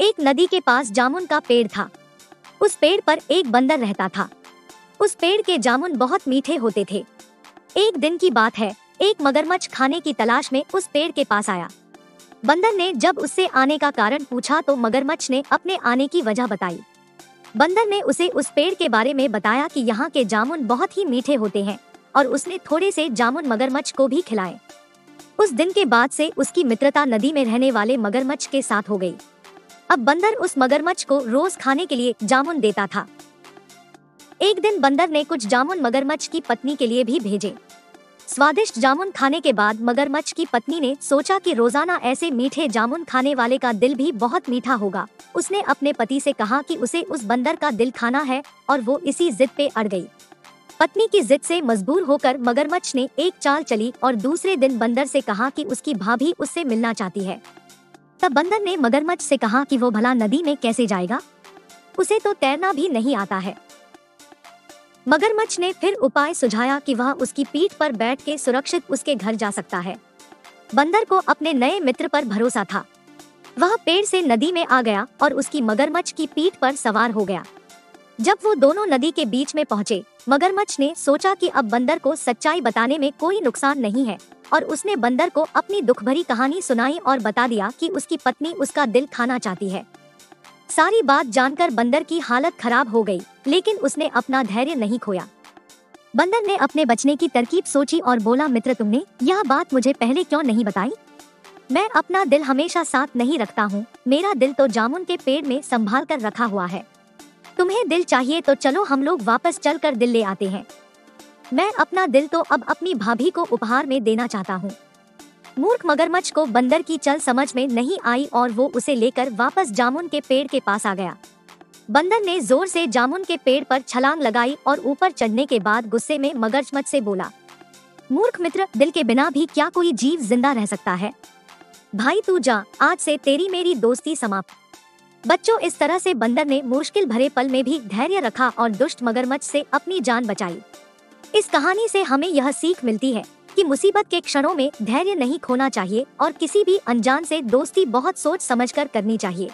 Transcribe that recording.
एक नदी के पास जामुन का पेड़ था। उस पेड़ पर एक बंदर रहता था। उस पेड़ के जामुन बहुत मीठे होते थे। एक दिन की बात है, एक मगरमच्छ खाने की तलाश में उस पेड़ के पास आया। बंदर ने जब उससे आने का कारण पूछा तो मगरमच्छ ने अपने आने की वजह बताई। बंदर ने उसे उस पेड़ के बारे में बताया कि यहाँ के जामुन बहुत ही मीठे होते हैं और उसने थोड़े से जामुन मगरमच्छ को भी खिलाए। उस दिन के बाद से उसकी मित्रता नदी में रहने वाले मगरमच्छ के साथ हो गई। अब बंदर उस मगरमच्छ को रोज खाने के लिए जामुन देता था। एक दिन बंदर ने कुछ जामुन मगरमच्छ की पत्नी के लिए भी भेजे। स्वादिष्ट जामुन खाने के बाद मगरमच्छ की पत्नी ने सोचा कि रोजाना ऐसे मीठे जामुन खाने वाले का दिल भी बहुत मीठा होगा। उसने अपने पति से कहा कि उसे उस बंदर का दिल खाना है और वो इसी जिद पे अड़ गई। पत्नी की जिद से मजबूर होकर मगरमच्छ ने एक चाल चली और दूसरे दिन बंदर से कहा कि उसकी भाभी उससे मिलना चाहती है। तब बंदर ने मगरमच्छ से कहा कि वो भला नदी में कैसे जाएगा, उसे तो तैरना भी नहीं आता है। मगरमच्छ ने फिर उपाय सुझाया कि वह उसकी पीठ पर बैठ के सुरक्षित उसके घर जा सकता है। बंदर को अपने नए मित्र पर भरोसा था। वह पेड़ से नदी में आ गया और उसकी मगरमच्छ की पीठ पर सवार हो गया। जब वो दोनों नदी के बीच में पहुंचे, मगरमच्छ ने सोचा कि अब बंदर को सच्चाई बताने में कोई नुकसान नहीं है और उसने बंदर को अपनी दुखभरी कहानी सुनाई और बता दिया कि उसकी पत्नी उसका दिल खाना चाहती है। सारी बात जानकर बंदर की हालत खराब हो गई, लेकिन उसने अपना धैर्य नहीं खोया। बंदर ने अपने बचने की तरकीब सोची और बोला, मित्र तुमने यह बात मुझे पहले क्यों नहीं बताई? मैं अपना दिल हमेशा साथ नहीं रखता हूँ। मेरा दिल तो जामुन के पेड़ में संभाल कर रखा हुआ है। तुम्हें दिल चाहिए तो चलो हम लोग वापस चल कर दिल ले आते हैं। मैं अपना दिल तो अब अपनी भाभी को उपहार में देना चाहता हूँ। मूर्ख मगरमच्छ को बंदर की चल समझ में नहीं आई और वो उसे लेकर वापस जामुन के पेड़ के पास आ गया। बंदर ने जोर से जामुन के पेड़ पर छलांग लगाई और ऊपर चढ़ने के बाद गुस्से में मगरमच्छ से बोला, मूर्ख मित्र, दिल के बिना भी क्या कोई जीव जिंदा रह सकता है? भाई तू जा, आज से तेरी मेरी दोस्ती समाप्त। बच्चों, इस तरह से बंदर ने मुश्किल भरे पल में भी धैर्य रखा और दुष्ट मगरमच्छ से अपनी जान बचाई। इस कहानी से हमें यह सीख मिलती है कि मुसीबत के क्षणों में धैर्य नहीं खोना चाहिए और किसी भी अनजान से दोस्ती बहुत सोच समझकर करनी चाहिए।